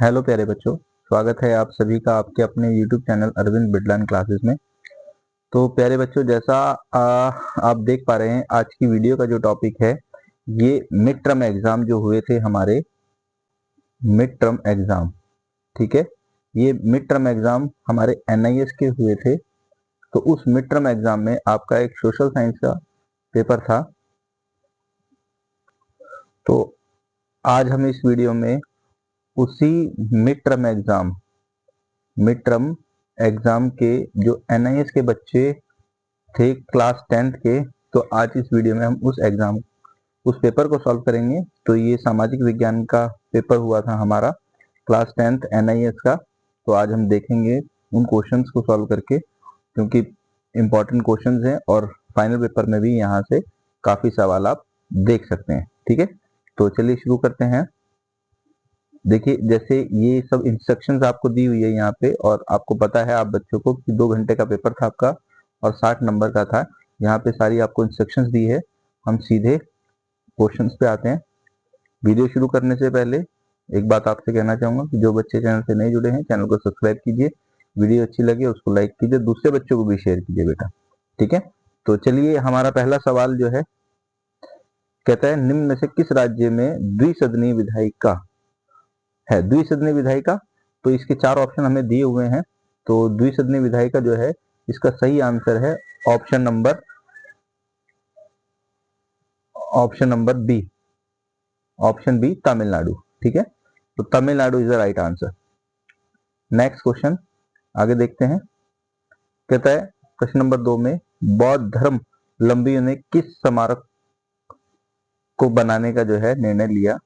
Hello प्यारे बच्चों, स्वागत है आप सभी का आपके अपने YouTube channel Arvind Bidlan classes में। तो प्यारे बच्चों, जैसा आप देख पा रहे हैं, आज की वीडियो का जो टॉपिक है ये मिड टर्म एग्जाम जो हुए थे हमारे, मिड टर्म एग्जाम। ठीक है, ये मिड टर्म एग्जाम हमारे NIS के हुए थे। तो उस मिड टर्म एग्जाम में आपका एक सोशल साइंस का पेपर था। तो आज हम इस वीडियो में उसी मिड टर्म एग्जाम के जो NIS के बच्चे थे क्लास 10th के, तो आज इस वीडियो में हम उस पेपर को सॉल्व करेंगे। तो ये सामाजिक विज्ञान का पेपर हुआ था हमारा क्लास 10th NIS का। तो आज हम देखेंगे उन क्वेश्चंस को सॉल्व करके, क्योंकि इम्पोर्टेंट क्वेश्चंस हैं और फाइनल पेपर में भी यहाँ से काफी सवाल आप देख सकते हैं। ठीक है, तो चलिए शुरू करते हैं। देखिए, जैसे ये सब इंस्ट्रक्शंस आपको दी हुई है यहाँ पे, और आपको पता है आप बच्चों को कि 2 घंटे का पेपर था आपका और 60 नंबर का था। यहाँ पे सारी आपको इंस्ट्रक्शंस दी है। हम सीधे क्वेश्चंस पे आते हैं। वीडियो शुरू करने से पहले एक बात आपसे कहना चाहूंगा कि जो बच्चे चैनल से नहीं जुड़े हैं, चैनल को सब्सक्राइब कीजिए। वीडियो अच्छी लगे उसको लाइक कीजिए, दूसरे बच्चों को भी शेयर कीजिए बेटा। ठीक है, तो चलिए, हमारा पहला सवाल जो है कहता है, निम्न में से किस राज्य में द्विसदनीय विधायिका है? द्विसदनीय विधायिका, तो इसके 4 ऑप्शन हमें दिए हुए हैं। तो द्विसदनीय विधायिका जो है, इसका सही आंसर है option number B, option B Tamil Nadu. ठीक है, तो Tamil Nadu is the right answer. Next question आगे देखते हैं। कहता है प्रश्न नंबर 2 में, बौद्ध धर्मावलंबियों ने किस स्मारक को बनाने का जो है निर्णय लिया?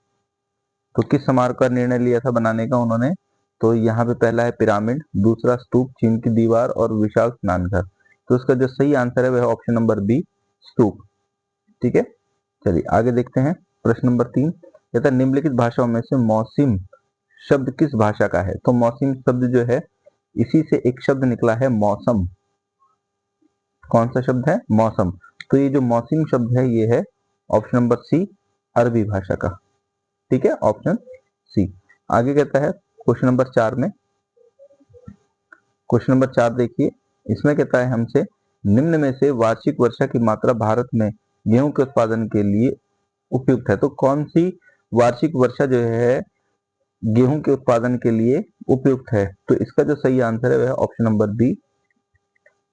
तो किस स्मारक का निर्णय लिया था बनाने का उन्होंने? तो यहाँ पे पहला है पिरामिड, दूसरा स्तूप, चीन की दीवार और विशाल स्नानघर। तो इसका जो सही आंसर है वह ऑप्शन नंबर बी, स्तूप। ठीक है, चलिए आगे देखते हैं। प्रश्न नंबर 3 कहता है, निम्नलिखित भाषाओं में से मौसिम शब्द किस भाषा का है? तो मौसिम शब्द जो है, इसी से एक शब्द निकला है मौसम। कौन सा शब्द है? मौसम। तो ये जो मौसिम शब्द है ये है ऑप्शन नंबर सी, अरबी भाषा का। ठीक है, ऑप्शन सी। आगे कहता है क्वेश्चन नंबर 4 में, क्वेश्चन नंबर 4 देखिए, इसमें कहता है हमसे, निम्न में से वार्षिक वर्षा की मात्रा भारत में गेहूं के उत्पादन के लिए उपयुक्त है? तो कौन सी वार्षिक वर्षा जो है गेहूं के उत्पादन के लिए उपयुक्त है? तो इसका जो सही आंसर है वह ऑप्शन नंबर बी,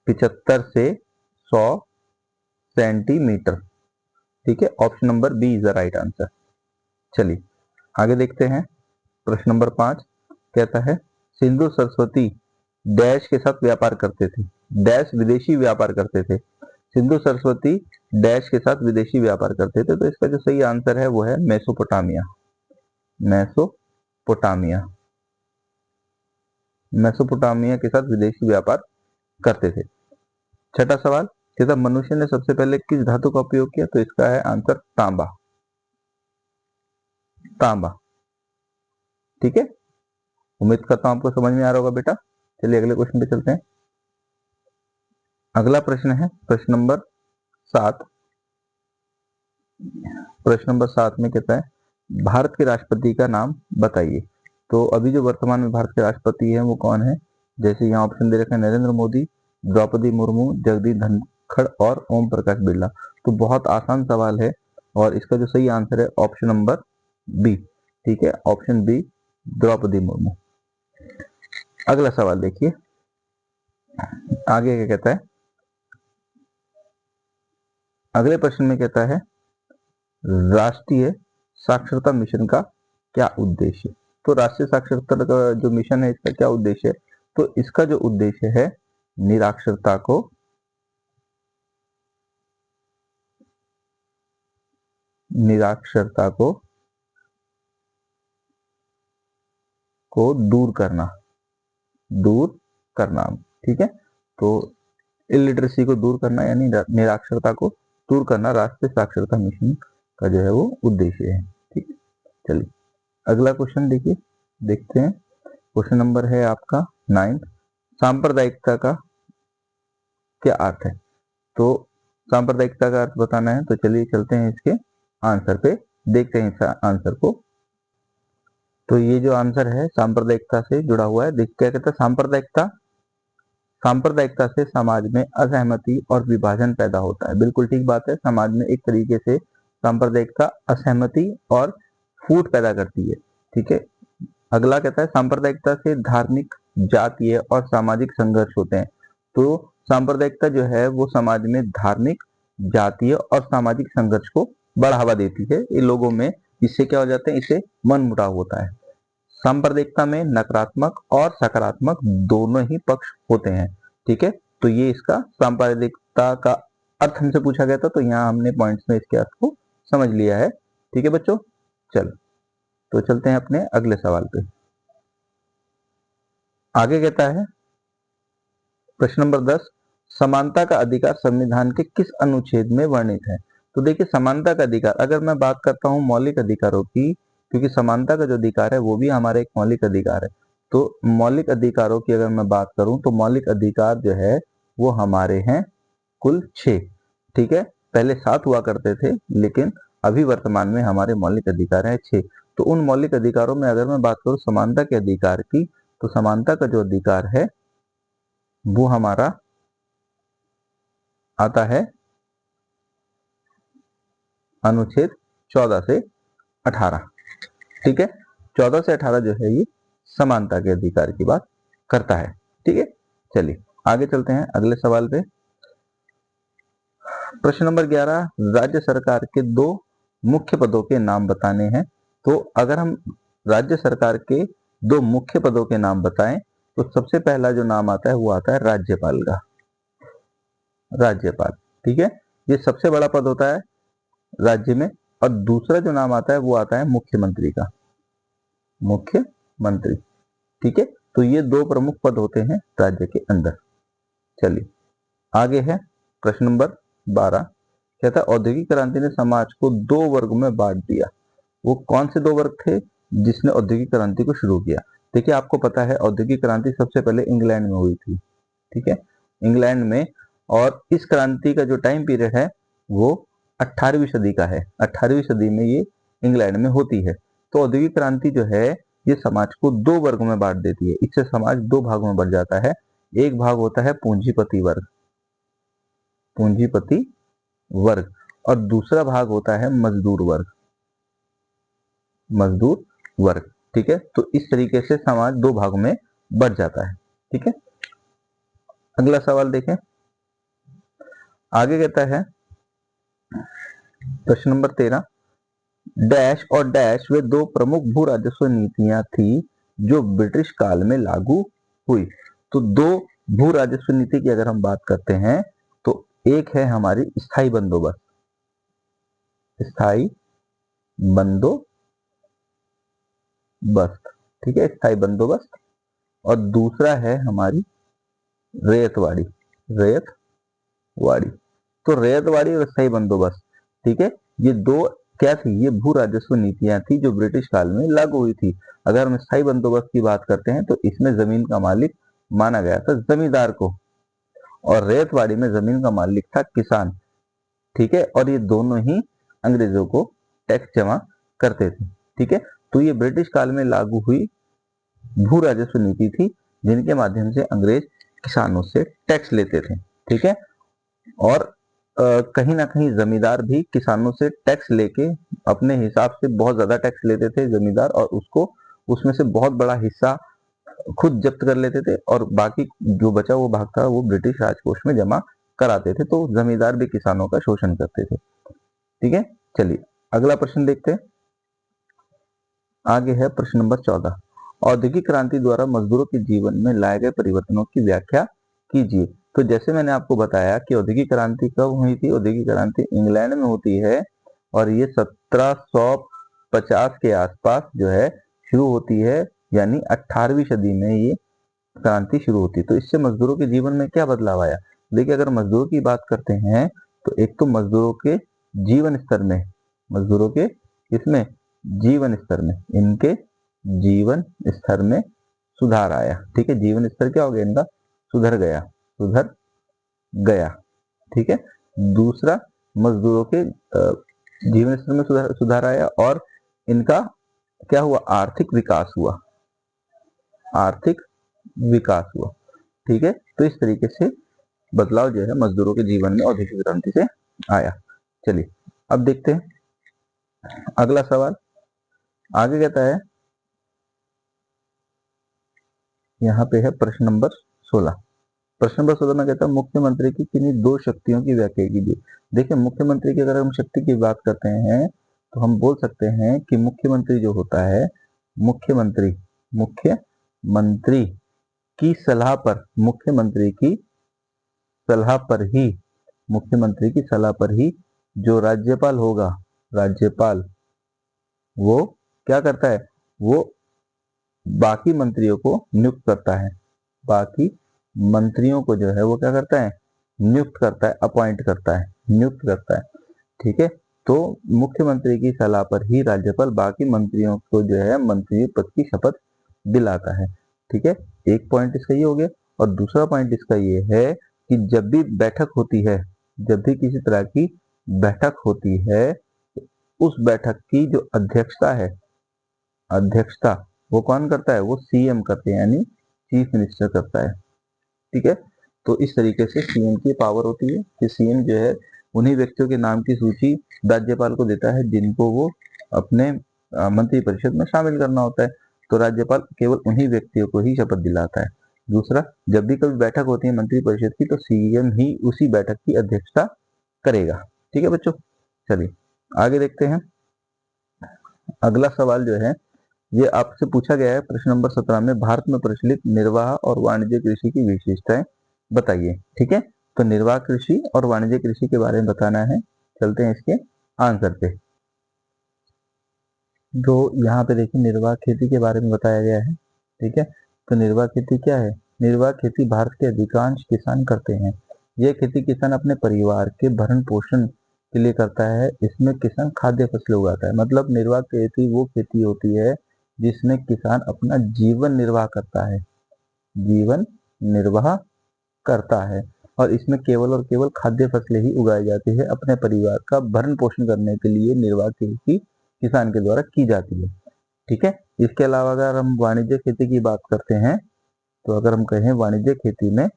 75 से 100 सेंटीमीटर। ठीक है, option number B is the right answer. चलिए आगे देखते हैं। प्रश्न नंबर 5 कहता है, सिंधु सरस्वती डैश के साथ व्यापार करते थे, डैश विदेशी व्यापार करते थे। सिंधु सरस्वती डैश के साथ विदेशी व्यापार करते थे। तो इसका जो सही आंसर है वो है मेसोपोटामिया। मेसोपोटामिया, मेसोपोटामिया के साथ विदेशी व्यापार करते थे। छठा सवाल कहता, मनुष्य ने सबसे पहले किस धातु का उपयोग किया? तो इसका है आंसर तांबा, तांबा। ठीक है, उम्मीद करता हूं आपको समझ में आ रहा होगा बेटा। चलिए अगले क्वेश्चन पे चलते हैं। अगला प्रश्न है प्रश्न नंबर 7। प्रश्न नंबर 7 में कहता है, भारत के राष्ट्रपति का नाम बताइए। तो अभी जो वर्तमान में भारत के राष्ट्रपति हैं वो कौन है? जैसे यहाँ ऑप्शन दे रखा है, नरेंद्र मोदी, द्रौपदी मुर्मू, जगदीप धनखड़ और ओम प्रकाश बिरला। तो बहुत आसान सवाल है और इसका जो सही आंसर है ऑप्शन नंबर बी। ठीक है, ऑप्शन बी, द्रौपदी मुर्मू। अगला सवाल देखिए, आगे क्या कहता है। अगले प्रश्न में कहता है, राष्ट्रीय साक्षरता मिशन का क्या उद्देश्य? तो राष्ट्रीय साक्षरता का जो मिशन है इसका क्या उद्देश्य है? तो इसका जो उद्देश्य है, निरक्षरता को दूर करना, दूर करना। ठीक है, तो इलिटरेसी को दूर करना यानी निरक्षरता को दूर करना राष्ट्रीय साक्षरता मिशन का जो है वो उद्देश्य है। ठीक है, चलिए अगला क्वेश्चन देखिए, देखते हैं। क्वेश्चन नंबर है आपका 9, सांप्रदायिकता का क्या अर्थ है? तो सांप्रदायिकता का अर्थ बताना है, तो चलिए चलते हैं इसके आंसर पे, देखते हैं इस आंसर को। तो ये जो आंसर है सांप्रदायिकता से जुड़ा हुआ है। देख क्या कहता है सांप्रदायिकता, सांप्रदायिकता से समाज में असहमति और विभाजन पैदा होता है। बिल्कुल ठीक बात है, समाज में एक तरीके से सांप्रदायिकता असहमति और फूट पैदा करती है। ठीक है, अगला कहता है सांप्रदायिकता से धार्मिक, जातीय और सामाजिक संघर्ष होते हैं। तो सांप्रदायिकता जो है वो समाज में धार्मिक, जातीय और सामाजिक संघर्ष को बढ़ावा देती है इन लोगों में। इससे क्या हो जाते हैं, इससे मनमुटाव होता है। सांप्रदायिकता में नकारात्मक और सकारात्मक दोनों ही पक्ष होते हैं। ठीक है, तो ये इसका सांप्रदायिकता का अर्थ हमसे पूछा गया था, तो यहाँ हमने पॉइंट्स में इसके अर्थ को समझ लिया है। ठीक है बच्चों, चलो तो चलते हैं अपने अगले सवाल पे। आगे कहता है प्रश्न नंबर 10, समानता का अधिकार संविधान के किस अनुच्छेद में वर्णित है? तो देखिए समानता का अधिकार, अगर मैं बात करता हूं मौलिक अधिकारों की, क्योंकि समानता का जो अधिकार है वो भी हमारा एक मौलिक अधिकार है, तो मौलिक अधिकारों की अगर मैं बात करूं तो मौलिक अधिकार जो है वो हमारे हैं कुल 6। ठीक है, पहले 7 हुआ करते थे, लेकिन अभी वर्तमान में हमारे मौलिक अधिकार हैं 6। तो उन मौलिक अधिकारों में अगर मैं बात करूं समानता के अधिकार की, तो समानता का जो अधिकार है वो हमारा आता है अनुच्छेद 14 से 18। ठीक है, 14 से 18 जो है ये समानता के अधिकार की बात करता है। ठीक है, चलिए आगे चलते हैं अगले सवाल पे। प्रश्न नंबर 11, राज्य सरकार के 2 मुख्य पदों के नाम बताने हैं। तो अगर हम राज्य सरकार के 2 मुख्य पदों के नाम बताएं तो सबसे पहला जो नाम आता है वो आता है राज्यपाल का, राज्यपाल। ठीक है, ये सबसे बड़ा पद होता है राज्य में। और दूसरा जो नाम आता है वो आता है मुख्यमंत्री का, मुख्यमंत्री। ठीक है, तो ये 2 प्रमुख पद होते हैं राज्य के अंदर। चलिए आगे है प्रश्न नंबर 12, कहता है औद्योगिक क्रांति ने समाज को 2 वर्ग में बांट दिया। वो कौन से 2 वर्ग थे जिसने औद्योगिक क्रांति को शुरू किया? देखिए आपको पता है औद्योगिक क्रांति सबसे पहले इंग्लैंड में हुई थी। ठीक है, इंग्लैंड में, और इस क्रांति का जो टाइम पीरियड है वो 18वीं सदी का है। 18वीं सदी में ये इंग्लैंड में होती है। तो औद्योगिक क्रांति जो है ये समाज को 2 वर्ग में बांट देती है। इससे समाज 2 भागों में बढ़ जाता है। एक भाग होता है पूंजीपति वर्ग, पूंजीपति वर्ग, और दूसरा भाग होता है मजदूर वर्ग, मजदूर वर्ग। ठीक है, तो इस तरीके से समाज 2 भागों में बढ़ जाता है। ठीक है, अगला सवाल देखें। आगे कहता है प्रश्न नंबर 13, डैश और डैश वे 2 प्रमुख भू राजस्व नीतियां थी जो ब्रिटिश काल में लागू हुई। तो 2 भू राजस्व नीति की अगर हम बात करते हैं तो एक है हमारी स्थायी बंदोबस्त, स्थायी बंदोबस्त। ठीक है, स्थायी बंदोबस्त, और दूसरा है हमारी रैयतवाड़ी, रैयतवाड़ी। तो रैयतवाड़ी और स्थायी बंदोबस्त, ठीक है, ये 2 क्या थी, ये भू राजस्व नीतियां थी जो ब्रिटिश काल में लागू हुई थी। अगर हम स्थायी बंदोबस्त की बात करते हैं तो इसमें जमीन का मालिक माना गया था जमींदार को, और रैयतवाड़ी में जमीन का मालिक था किसान। ठीक है, और ये दोनों ही अंग्रेजों को टैक्स जमा करते थे। ठीक है, तो ये ब्रिटिश काल में लागू हुई भू राजस्व नीति थी जिनके माध्यम से अंग्रेज किसानों से टैक्स लेते थे। ठीक है, और कहीं ना कहीं जमींदार भी किसानों से टैक्स लेके अपने हिसाब से बहुत ज्यादा टैक्स लेते थे जमींदार, और उसको उसमें से बहुत बड़ा हिस्सा खुद जब्त कर लेते थे, और बाकी जो बचा वो भाग था वो ब्रिटिश राजकोष में जमा कराते थे। तो जमींदार भी किसानों का शोषण करते थे। ठीक है, चलिए अगला प्रश्न देखते हैं। आगे है प्रश्न नंबर 14, औद्योगिक क्रांति द्वारा मजदूरों के जीवन में लाए गए परिवर्तनों की व्याख्या कीजिए। तो जैसे मैंने आपको बताया कि औद्योगिक क्रांति कब हुई थी, औद्योगिक क्रांति इंग्लैंड में होती है, और ये 1750 के आसपास जो है शुरू होती है, यानी 18वीं सदी में ये क्रांति शुरू होती है। तो इससे मजदूरों के जीवन में क्या बदलाव आया? देखिए अगर मजदूरों की बात करते हैं तो एक तो मजदूरों के जीवन स्तर में, मजदूरों के इसमें जीवन स्तर में, इनके जीवन स्तर में सुधार आया। ठीक है, जीवन स्तर क्या हो गया इनका, सुधर गया, सुधर गया। ठीक है, दूसरा मजदूरों के जीवन स्तर में सुधार आया, और इनका क्या हुआ, आर्थिक विकास हुआ, आर्थिक विकास हुआ। ठीक है, तो इस तरीके से बदलाव जो है मजदूरों के जीवन में औद्योगिक क्रांति से आया। चलिए अब देखते हैं अगला सवाल। आगे कहता है, यहाँ पे है प्रश्न नंबर 16। प्रश्न नंबर 16 में कहता है मुख्यमंत्री की किन्हीं दो शक्तियों की व्याख्या कीजिए। देखिए मुख्यमंत्री की अगर हम शक्ति की बात करते हैं तो हम बोल सकते हैं कि मुख्यमंत्री जो होता है, मुख्यमंत्री की सलाह पर, मुख्यमंत्री की सलाह पर ही जो राज्यपाल होगा, राज्यपाल वो क्या करता है, वो बाकी मंत्रियों को नियुक्त करता है, बाकी मंत्रियों को जो है वो क्या करता है, नियुक्त करता है, अपॉइंट करता है, नियुक्त करता है। ठीक है, तो मुख्यमंत्री की सलाह पर ही राज्यपाल बाकी मंत्रियों को जो है मंत्री पद की शपथ दिलाता है। ठीक है, एक पॉइंट इसका ये हो गया। और दूसरा पॉइंट इसका ये है कि जब भी बैठक होती है, जब भी किसी तरह की बैठक होती है, उस बैठक की जो अध्यक्षता है, अध्यक्षता वो कौन करता है, वो सीएम करते हैं, यानी चीफ मिनिस्टर करता है। ठीक है, तो इस तरीके से सीएम की पावर होती है कि सीएम जो है उन्हीं व्यक्तियों के नाम की सूची राज्यपाल को देता है जिनको वो अपने मंत्रिपरिषद में शामिल करना होता है। तो राज्यपाल केवल उन्हीं व्यक्तियों को ही शपथ दिलाता है। दूसरा, जब भी कभी बैठक होती है मंत्रिपरिषद की तो सीएम ही उसी बैठक की अध्यक्षता करेगा। ठीक है बच्चों, चलिए आगे देखते हैं। अगला सवाल जो है ये आपसे पूछा गया है प्रश्न नंबर 17 में, भारत में प्रचलित निर्वाह और वाणिज्य कृषि की विशेषताएं बताइए। ठीक है, तो निर्वाह कृषि और वाणिज्य कृषि के बारे में बताना है। चलते हैं इसके आंसर पे। जो यहाँ पे देखिए निर्वाह खेती के बारे में बताया गया है। ठीक है, तो निर्वाह खेती क्या है, निर्वाह खेती भारत के अधिकांश किसान करते हैं। यह खेती किसान अपने परिवार के भरण पोषण के लिए करता है। इसमें किसान खाद्य फसलें उगाता है। मतलब निर्वाह खेती वो खेती होती है जिसमें किसान अपना जीवन निर्वाह करता है, जीवन निर्वाह करता है। और इसमें केवल और केवल खाद्य फसलें ही उगाई जाती है। अपने परिवार का भरण पोषण करने के लिए निर्वाह खेती किसान के द्वारा की जाती है। ठीक है, इसके अलावा अगर हम वाणिज्य खेती की बात करते हैं, तो अगर हम कहें वाणिज्य खेती में,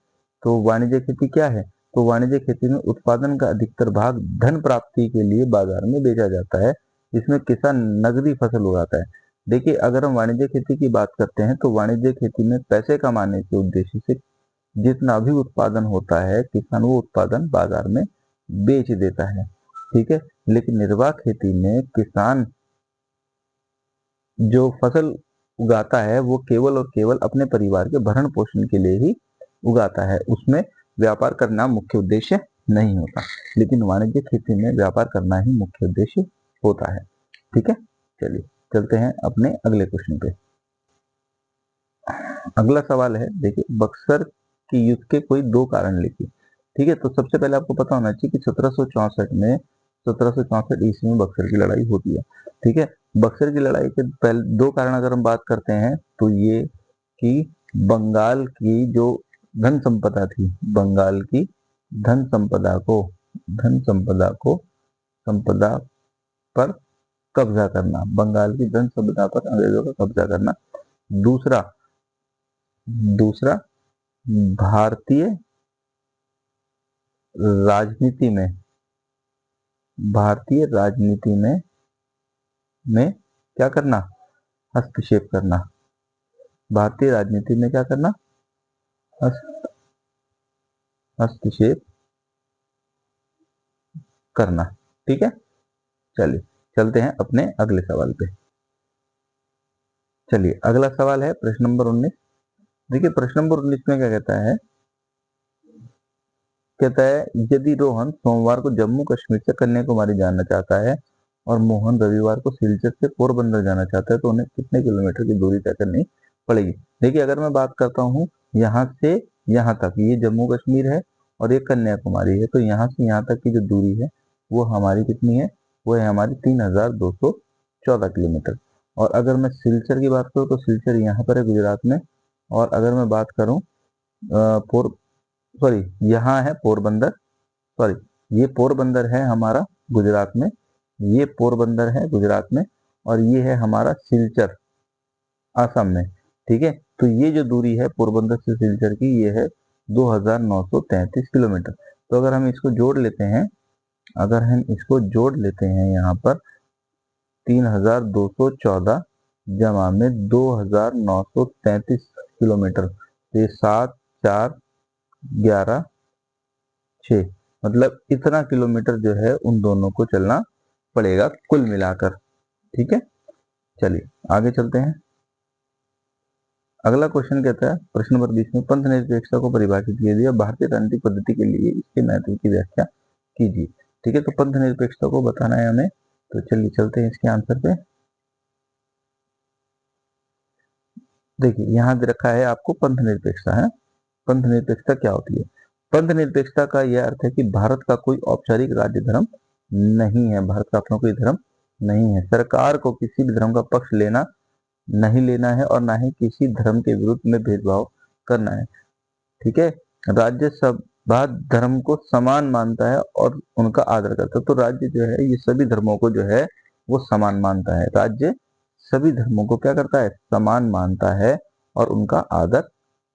तो वाणिज्य खेती क्या है, तो वाणिज्य खेती में उत्पादन का अधिकतर भाग धन प्राप्ति के लिए बाजार में बेचा जाता है। इसमें किसान नगदी फसल उगाता है। देखिए अगर हम वाणिज्य खेती की बात करते हैं तो वाणिज्य खेती में पैसे कमाने के उद्देश्य से जितना भी उत्पादन होता है किसान वो उत्पादन बाजार में बेच देता है। ठीक है, लेकिन निर्वाह खेती में किसान जो फसल उगाता है वो केवल और केवल अपने परिवार के भरण पोषण के लिए ही उगाता है। उसमें व्यापार करना मुख्य उद्देश्य नहीं होता, लेकिन वाणिज्य खेती में व्यापार करना ही मुख्य उद्देश्य होता है। ठीक है, चलिए चलते हैं अपने अगले क्वेश्चन पे। अगला सवाल है, देखिए बक्सर की युद्ध के कोई दो कारण लिखिए। ठीक है, तो सबसे पहले आपको पता होना चाहिए कि 1764 ईस्वी में बक्सर की लड़ाई होती है। ठीक है, बक्सर की लड़ाई के पहले दो कारण अगर हम बात करते हैं तो ये कि बंगाल की जो धन संपदा थी, बंगाल की धन संपदा पर कब्जा करना, बंगाल की धन संपदा पर अंग्रेजों का कब्जा करना। दूसरा भारतीय राजनीति में, क्या करना, हस्तक्षेप करना, भारतीय राजनीति में क्या करना, हस्तक्षेप करना। ठीक है, चलिए चलते हैं अपने अगले सवाल पे। चलिए अगला सवाल है प्रश्न नंबर 19। देखिए प्रश्न नंबर 19 में क्या कहता है, यदि रोहन सोमवार को जम्मू कश्मीर से कन्याकुमारी जाना चाहता है और मोहन रविवार को सिलचर से पोरबंदर जाना चाहता है तो उन्हें कितने किलोमीटर की दूरी तय करनी पड़ेगी। देखिए अगर मैं बात करता हूँ यहाँ से यहाँ तक, ये जम्मू कश्मीर है और ये कन्याकुमारी है, तो यहाँ से यहाँ तक की जो दूरी है वो हमारी कितनी है, वो है हमारी 3214 किलोमीटर। और अगर मैं सिलचर की बात करूँ तो सिलचर यहाँ पर है गुजरात में। और अगर मैं बात करूँ यहाँ है पोरबंदर, ये पोरबंदर है हमारा गुजरात में, ये पोरबंदर है गुजरात में। और ये है हमारा सिलचर असम में। ठीक है, तो ये जो दूरी है पोरबंदर से सिलचर की, ये है 2933 किलोमीटर। तो अगर हम इसको जोड़ लेते हैं, यहाँ पर 3214 जमा में 2933 किलोमीटर, तो ये 7 4 11 6, मतलब इतना किलोमीटर जो है उन दोनों को चलना पड़ेगा कुल मिलाकर। ठीक है, चलिए आगे चलते हैं। अगला क्वेश्चन कहता है, प्रश्न नंबर 20 में पंथ निरपेक्षता को परिभाषित कीजिए, भारतीय राजनीतिक पद्धति के लिए इसके महत्व की व्याख्या कीजिए। ठीक है, तो पंथ निरपेक्षता को बताना है हमें, तो चलिए चलते हैं इसके आंसर पे। देखिए यहाँ दे रखा है आपको पंथ निरपेक्षता है। पंथ निरपेक्षता क्या होती है? पंथ निरपेक्षता का यह अर्थ है कि भारत का कोई औपचारिक राज्य धर्म नहीं है, भारत का अपना कोई धर्म नहीं है। सरकार को किसी भी धर्म का पक्ष नहीं लेना है और ना ही किसी धर्म के विरुद्ध में भेदभाव करना है। ठीक है, राज्य सभा धर्म को समान मानता है और उनका आदर करता है। तो राज्य जो है ये सभी धर्मों को जो है वो समान मानता है। राज्य सभी धर्मों को क्या करता है? समान मानता है और उनका आदर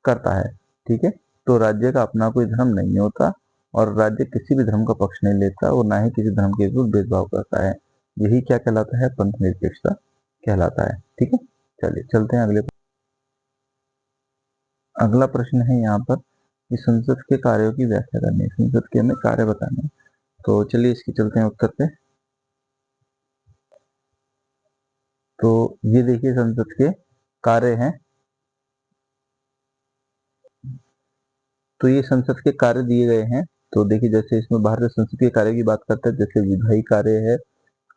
करता है। ठीक है, तो राज्य का अपना कोई धर्म नहीं होता और राज्य किसी भी धर्म का पक्ष नहीं लेता और ना ही किसी धर्म के विरुद्ध भेदभाव करता है। यही क्या कहलाता है? पंथ निरपेक्षता कहलाता है। ठीक है, चलिए चलते हैं अगला प्रश्न है यहाँ पर कि संसद के कार्यों की व्याख्या करनी है, संसद के हमें कार्य बताने हैं। तो चलिए इसकी चलते हैं उत्तर पे। तो ये देखिए संसद के कार्य हैं, तो ये संसद के कार्य दिए गए हैं। तो देखिए जैसे इसमें भारतीय संसद के कार्य की बात करते हैं, जैसे विधायी कार्य है,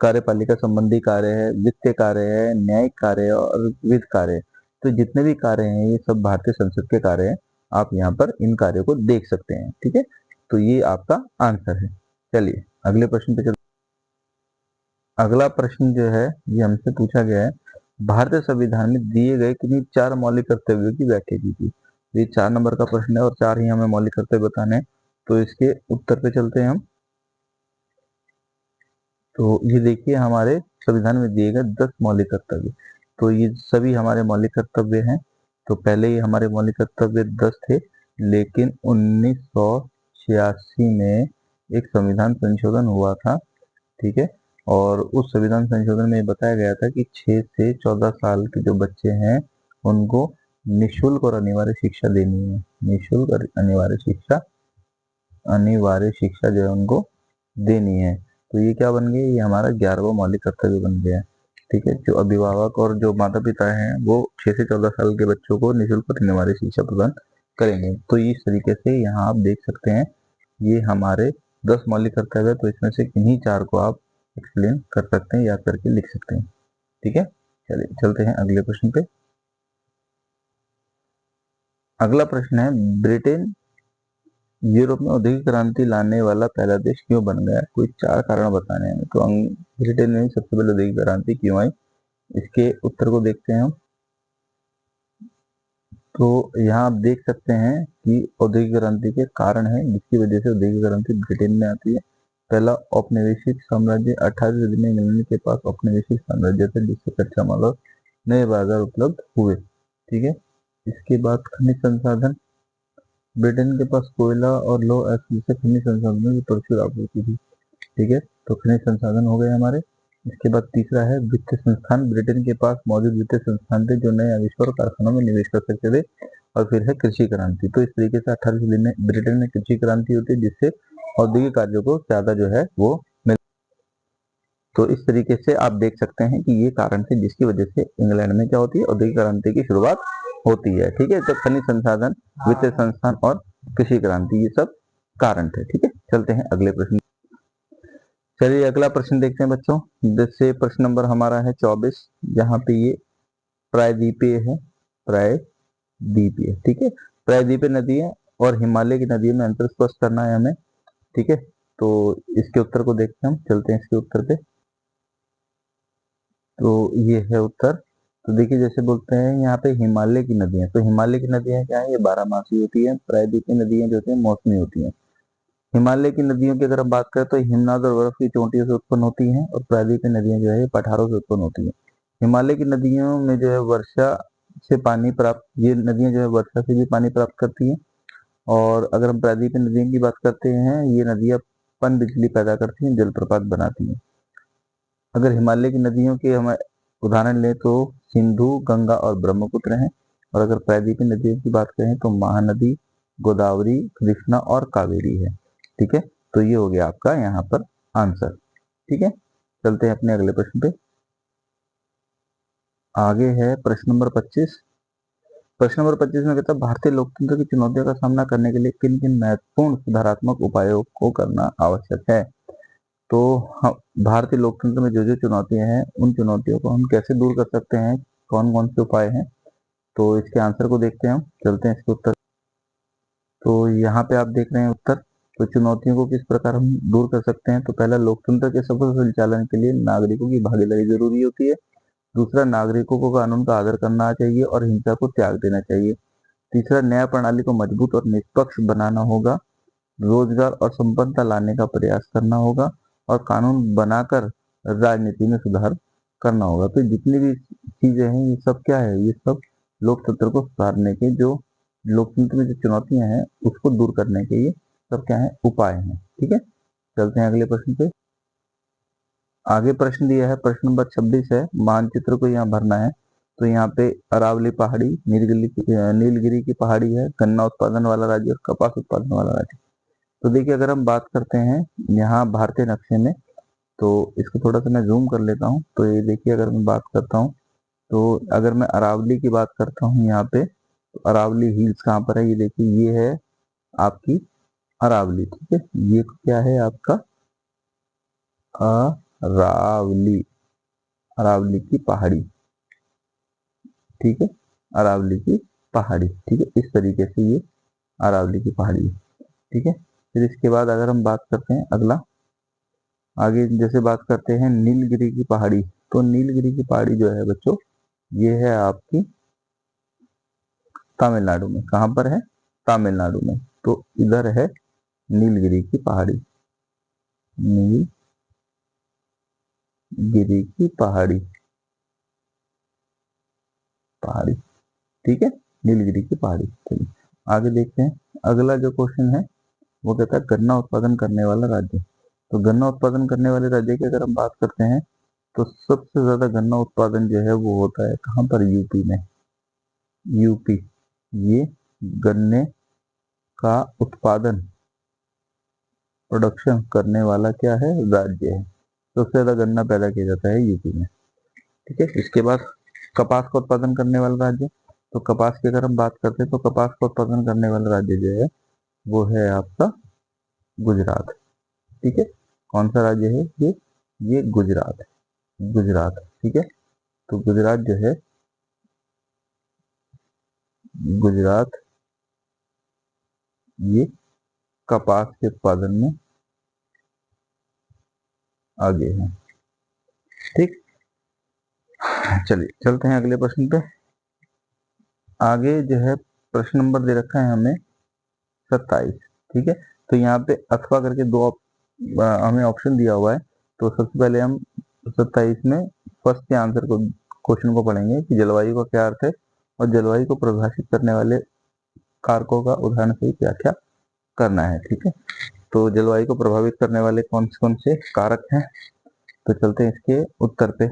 कार्यपालिका संबंधी कार्य है, वित्तीय कार्य है, न्यायिक कार्य है और वित्त कार्य है। तो जितने भी कार्य हैं ये सब भारतीय संसद के कार्य हैं। आप यहाँ पर इन कार्यों को देख सकते हैं। ठीक है, तो ये आपका आंसर है। चलिए अगले प्रश्न पे चलते। अगला प्रश्न जो है ये हमसे पूछा गया है, भारतीय संविधान में दिए गए किन्हीं 4 मौलिक कर्तव्यों की व्याख्या कीजिए। ये 4 नंबर का प्रश्न है और 4 ही हमें मौलिक कर्तव्य बताने हैं। तो इसके उत्तर पे चलते हैं हम। तो ये देखिए हमारे संविधान में दिए गए 10 मौलिक कर्तव्य, तो ये सभी हमारे मौलिक कर्तव्य हैं। तो पहले ही हमारे मौलिक कर्तव्य 10 थे, लेकिन 1986 में एक संविधान संशोधन हुआ था। ठीक है, और उस संविधान संशोधन में बताया गया था कि 6 से 14 साल के जो बच्चे हैं उनको निःशुल्क और अनिवार्य शिक्षा देनी है। निःशुल्क और अनिवार्य शिक्षा जो है उनको देनी है। तो ये क्या बन गया? ये हमारा 11वां मौलिक कर्तव्य बन गया है। ठीक है, जो अभिभावक और जो माता पिता हैं वो 6 से 14 साल के बच्चों को निःशुल्क और अनिवार्य शिक्षा प्रदान करेंगे। तो इस तरीके से यहाँ आप देख सकते हैं ये हमारे 10 मौलिक कर्तव्य है। तो इसमें से किन्हीं 4 को आप एक्सप्लेन कर सकते हैं, याद करके लिख सकते हैं। ठीक है, चलिए चलते हैं अगले प्रश्न पे। अगला प्रश्न है, ब्रिटेन यूरोप में औद्योगिक क्रांति लाने वाला पहला देश क्यों बन गया? कोई 4 कारण बताने हैं। तो ब्रिटेन में सबसे पहले औद्योगिक क्रांति क्यों आई, इसके उत्तर को देखते हैं हम। तो यहाँ आप देख सकते हैं कि औद्योगिक क्रांति के कारण है जिसकी वजह से औद्योगिक क्रांति ब्रिटेन में आती है। पहला, औपनिवेशिक साम्राज्य। 18वीं सदी में इंग्लैंड के पास औपनिवेशिक साम्राज्य था जिससे कच्चा माल और नए बाजार उपलब्ध हुए। ठीक है, इसके बाद खनिज संसाधन। ब्रिटेन के पास कोयला और लौह अयस्क जैसे खनिज संसाधनों की प्रचुर आपूर्ति थी। ठीक है, तो खनिज संसाधन हो गए हमारे। इसके बाद तीसरा है वित्तीय संस्थान। ब्रिटेन के पास मौजूद वित्तीय संस्थान थे जो नए आविष्कार और कारखानों में निवेश कर सकते थे। और फिर है कृषि क्रांति। तो इस तरीके से 18वीं सदी में ब्रिटेन में कृषि क्रांति होती है जिससे औद्योगिक कार्यों को ज्यादा जो है वो मिल। तो इस तरीके से आप देख सकते हैं कि ये कारण थे जिसकी वजह से इंग्लैंड में क्या होती है? औद्योगिक क्रांति की शुरुआत होती है। ठीक है, तो खनिज संसाधन, वित्तीय संस्थान और कृषि क्रांति ये सब कारण थे। ठीक है, चलते हैं अगले प्रश्न। चलिए अगला प्रश्न देखते हैं बच्चों। जैसे प्रश्न नंबर हमारा है 24, यहाँ पे ये प्रायद्वीपीय है। प्रायद्वीपीय, ठीक है, प्रायद्वीपीय नदी है और हिमालय की नदियों में अंतर स्पष्ट करना है हमें। ठीक है, तो इसके उत्तर को देखते हैं हम, चलते हैं इसके उत्तर पे। तो ये है उत्तर। तो देखिए जैसे बोलते हैं यहाँ पे हिमालय की नदियां, तो हिमालय की नदियां क्या है? ये 12मासी होती है। प्रायद्वीपीय नदियां जो होती है मौसमी होती है। हिमालय की नदियों की अगर हम बात करें तो हिमनद और बर्फ की चोटियों से उत्पन्न होती हैं और प्रायद्वीपीय नदियां जो है पठारों से उत्पन्न होती हैं। हिमालय की नदियों में जो है वर्षा से पानी प्राप्त, ये नदियां जो है वर्षा से भी पानी प्राप्त करती हैं। और अगर हम प्रायद्वीपीय नदियों की बात करते हैं, ये नदियां पन बिजली पैदा करती हैं, जलप्रपात बनाती हैं। अगर हिमालय की नदियों के हम उदाहरण लें तो सिंधु, गंगा और ब्रह्मपुत्र हैं। और अगर प्रायद्वीपीय नदियों की बात करें तो महानदी, गोदावरी, कृष्णा और कावेरी है। ठीक है, तो ये हो गया आपका यहाँ पर आंसर। ठीक है, चलते हैं अपने अगले प्रश्न पे। आगे है प्रश्न नंबर 25। प्रश्न नंबर 25 में कहता है भारतीय लोकतंत्र की चुनौतियों का सामना करने के लिए किन किन महत्वपूर्ण सुधारात्मक उपायों को करना आवश्यक है। तो हम भारतीय लोकतंत्र में जो जो चुनौतियां हैं, उन चुनौतियों को हम कैसे दूर कर सकते हैं, कौन कौन से उपाय हैं, तो इसके आंसर को देखते हैं हम। चलते हैं इसके उत्तर। तो यहाँ पे आप देख रहे हैं उत्तर। तो चुनौतियों को किस प्रकार हम दूर कर सकते हैं, तो पहला, लोकतंत्र के सफल संचालन के लिए नागरिकों की भागीदारी जरूरी होती है। दूसरा, नागरिकों को कानून का आदर करना चाहिए और हिंसा को त्याग देना चाहिए। तीसरा, न्याय प्रणाली को मजबूत और निष्पक्ष बनाना होगा। रोजगार और संपन्नता लाने का प्रयास करना होगा और कानून बनाकर राजनीति में सुधार करना होगा। तो जितनी भी चीजें हैं, ये सब क्या है, ये सब लोकतंत्र को सुधारने के, जो लोकतंत्र में जो चुनौतियां हैं उसको दूर करने के ये सब क्या है, उपाय हैं। ठीक है, चलते हैं अगले प्रश्न पे। आगे प्रश्न दिया है, प्रश्न नंबर 26 है, मानचित्र को यहाँ भरना है। तो यहाँ पे अरावली पहाड़ी, नीलगिरी की पहाड़ी है, गन्ना उत्पादन वाला राज्य और कपास उत्पादन वाला राज्य। तो देखिए, अगर हम बात करते हैं यहाँ भारतीय नक्शे में, तो इसको थोड़ा सा मैं जूम कर लेता हूँ। तो ये देखिए, अगर मैं बात करता हूँ, तो अगर मैं अरावली की बात करता हूँ यहाँ पे, तो अरावली हिल्स कहाँ पर है, ये देखिए, ये है आपकी अरावली। ठीक है, ये क्या है आपका अरावली, अरावली की पहाड़ी। ठीक है, अरावली की पहाड़ी। ठीक है, इस तरीके से ये अरावली की पहाड़ी है। ठीक है, फिर इसके बाद अगर हम बात करते हैं अगला, आगे जैसे बात करते हैं नीलगिरी की पहाड़ी। तो नीलगिरी की पहाड़ी जो है बच्चों, ये है आपकी तमिलनाडु में। कहाँ पर है, तमिलनाडु में। तो इधर है नीलगिरी की पहाड़ी, नीलगिरी की पहाड़ी, पहाड़ी। ठीक है, नीलगिरी की पहाड़ी। चलिए आगे देखते हैं। अगला जो क्वेश्चन है वो कहता है गन्ना उत्पादन करने वाला राज्य। तो गन्ना उत्पादन करने वाले राज्य की अगर हम बात करते हैं, तो सबसे ज्यादा गन्ना उत्पादन जो है वो होता है कहाँ पर, यूपी में। यूपी, ये गन्ने का उत्पादन, प्रोडक्शन करने वाला क्या है, राज्य है। सबसे ज्यादा गन्ना पैदा किया जाता है यूपी में। ठीक है, इसके बाद कपास का उत्पादन करने वाला राज्य। तो कपास की अगर हम बात करते हैं, तो कपास का उत्पादन करने वाला राज्य जो है वो है आपका गुजरात। ठीक है, कौन सा राज्य है ये गुजरात है, गुजरात। ठीक है, तो गुजरात जो है, गुजरात ये कपास के उत्पादन में आगे है। ठीक, चलिए चलते हैं अगले प्रश्न पे। आगे जो है प्रश्न नंबर दे रखा है हमें 27। ठीक है, तो यहाँ पे अथवा करके दो हमें ऑप्शन दिया हुआ है। तो सबसे पहले हम 27 में फर्स्ट के आंसर को, क्वेश्चन को पढ़ेंगे कि जलवायु का क्या अर्थ है और जलवायु को प्रभावित करने वाले कारकों का उदाहरण सहित व्याख्या करना है। ठीक है, तो जलवायु को प्रभावित करने वाले कौन से कारक हैं, तो चलते हैं इसके उत्तर पे।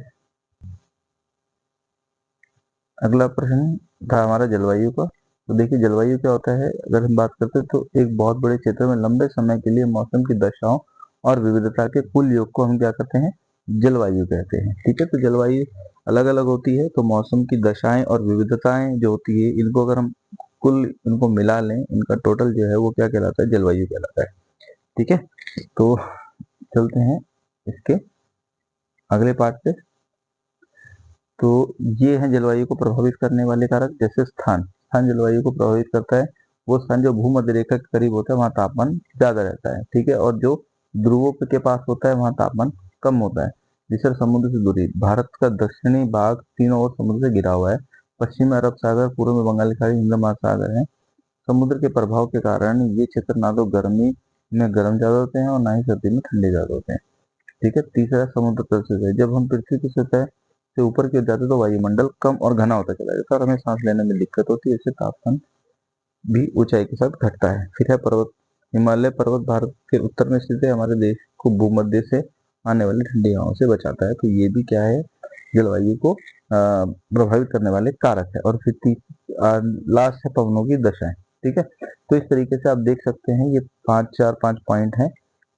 अगला प्रश्न था हमारा जलवायु का। तो देखिए, जलवायु क्या होता है, अगर हम बात करते हैं तो एक बहुत बड़े क्षेत्र में लंबे समय के लिए मौसम की दशाओं और विविधता के कुल योग को हम क्या कहते हैं, जलवायु कहते हैं। ठीक है, तो जलवायु अलग अलग होती है, तो मौसम की दशाएं और विविधताएं जो होती है, इनको अगर हम कुल इनको मिला लें, इनका टोटल जो है वो क्या कहलाता है, जलवायु कहलाता है। ठीक है, तो चलते हैं इसके अगले पार्ट पे। तो ये है जलवायु को प्रभावित करने वाले कारक। जैसे स्थान, स्थान जलवायु को प्रभावित करता है। वो स्थान जो भूमध्य रेखा के करीब होता है वहाँ तापमान ज्यादा रहता है। ठीक है, और जो ध्रुवों के पास होता है वहाँ तापमान कम होता है। जिससे समुद्र से दूरी, भारत का दक्षिणी भाग तीनों ओर समुद्र से घिरा हुआ है। पश्चिम में अरब सागर, पूर्व में बंगाल की खाड़ी, हिंद महासागर है। समुद्र के प्रभाव के कारण ये क्षेत्र ना तो गर्मी में गर्म ज्यादा होते हैं और ना ही सर्दी में ठंडे ज्यादा होते हैं। ठीक है, तीसरा समुद्र तल से है। जब हम पृथ्वी की सतह से ऊपर की ओर जाते तो वायुमंडल कम और घना होता चला जाता है और हमें सांस लेने में दिक्कत होती है। इससे तापमान भी ऊंचाई के साथ घटता है। फिर है पर्वत। हिमालय पर्वत भारत के उत्तर में स्थित है, हमारे देश को भूमध्य से आने वाली ठंडी हवाओं से बचाता है। तो ये भी क्या है, जलवायु को प्रभावित करने वाले कारक है। और फिर लास्ट है पवनों की दशाएं। ठीक है, तो इस तरीके से आप देख सकते हैं, ये 5 पॉइंट हैं।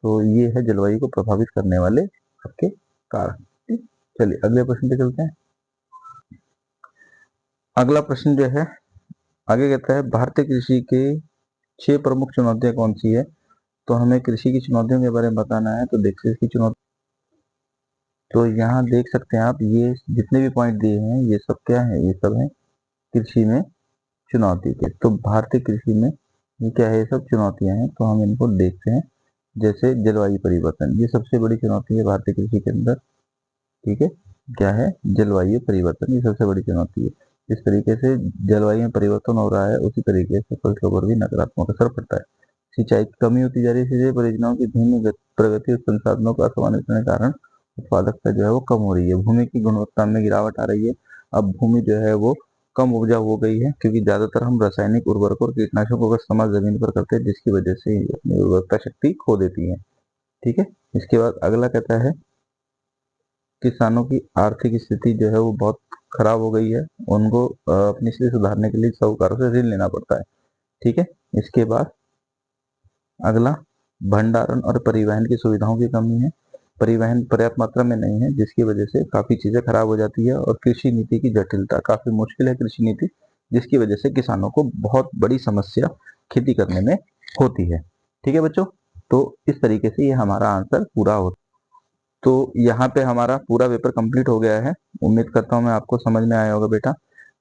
तो ये है जलवायु को प्रभावित करने वाले आपके कारक। ठीक, चलिए अगले प्रश्न पे चलते हैं। अगला प्रश्न जो है आगे कहता है, भारतीय कृषि के 6 प्रमुख चुनौतियां कौन सी है। तो हमें कृषि की चुनौतियों के बारे में बताना है। तो देखिए इसकी चुनौती, तो यहाँ देख सकते हैं आप, ये जितने भी पॉइंट दिए हैं ये सब क्या है, ये सब है कृषि में चुनौती के। तो भारतीय कृषि में ये क्या है, ये सब चुनौतियां हैं। तो हम इनको देखते हैं। जैसे जलवायु परिवर्तन, ये सबसे बड़ी चुनौती है भारतीय कृषि के अंदर। ठीक है, क्या है, जलवायु परिवर्तन, ये सबसे बड़ी चुनौती है। जिस तरीके से जलवायु में परिवर्तन हो रहा है उसी तरीके से फसलों पर भी नकारात्मक असर पड़ता है। सिंचाई की कमी होती जा रही है, सिंचाई परियोजनाओं की धीमी प्रगति और संसाधनों का असमान होने के कारण उत्पादकता जो है वो कम हो रही है। भूमि की गुणवत्ता में गिरावट आ रही है। अब भूमि जो है वो कम उपजाऊ हो गई है, क्योंकि ज्यादातर हम रासायनिक उर्वरकों और कीटनाशकों का इस्तेमाल जमीन पर करते हैं, जिसकी वजह से अपनी उर्वरकता शक्ति खो देती है। ठीक है, इसके बाद अगला कहता है, किसानों की आर्थिक स्थिति जो है वो बहुत खराब हो गई है। उनको अपनी स्थिति सुधारने के लिए साहूकारों से ऋण लेना पड़ता है। ठीक है, इसके बाद अगला, भंडारण और परिवहन की सुविधाओं की कमी है। परिवहन पर्याप्त मात्रा में नहीं है, जिसकी वजह से काफी चीजें खराब हो जाती है। और कृषि नीति की जटिलता, काफी मुश्किल है कृषि नीति, जिसकी वजह से किसानों को बहुत बड़ी समस्या खेती करने में होती है। ठीक है बच्चों, तो इस तरीके से ये हमारा आंसर पूरा होता है। तो यहाँ पे हमारा पूरा पेपर कंप्लीट हो गया है। उम्मीद करता हूँ मैं आपको समझ में आया होगा बेटा।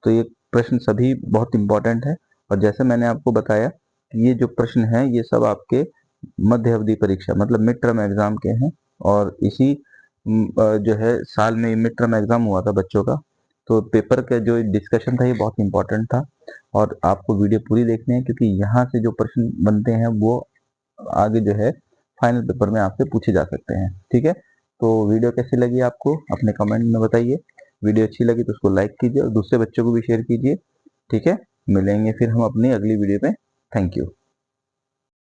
तो ये प्रश्न सभी बहुत इंपॉर्टेंट है। और जैसे मैंने आपको बताया कि ये जो प्रश्न है ये सब आपके मध्य अवधि परीक्षा मतलब मिड टर्म एग्जाम के हैं। और इसी जो है साल में मिड टर्म एग्जाम हुआ था बच्चों का। तो पेपर का जो डिस्कशन था ये बहुत इंपॉर्टेंट था। और आपको वीडियो पूरी देखनी है, क्योंकि यहाँ से जो प्रश्न बनते हैं वो आगे जो है फाइनल पेपर में आपसे पूछे जा सकते हैं। ठीक है, तो वीडियो कैसी लगी आपको अपने कमेंट में बताइए। वीडियो अच्छी लगी तो उसको लाइक कीजिए और दूसरे बच्चों को भी शेयर कीजिए। ठीक है, मिलेंगे फिर हम अपनी अगली वीडियो में। Thank you.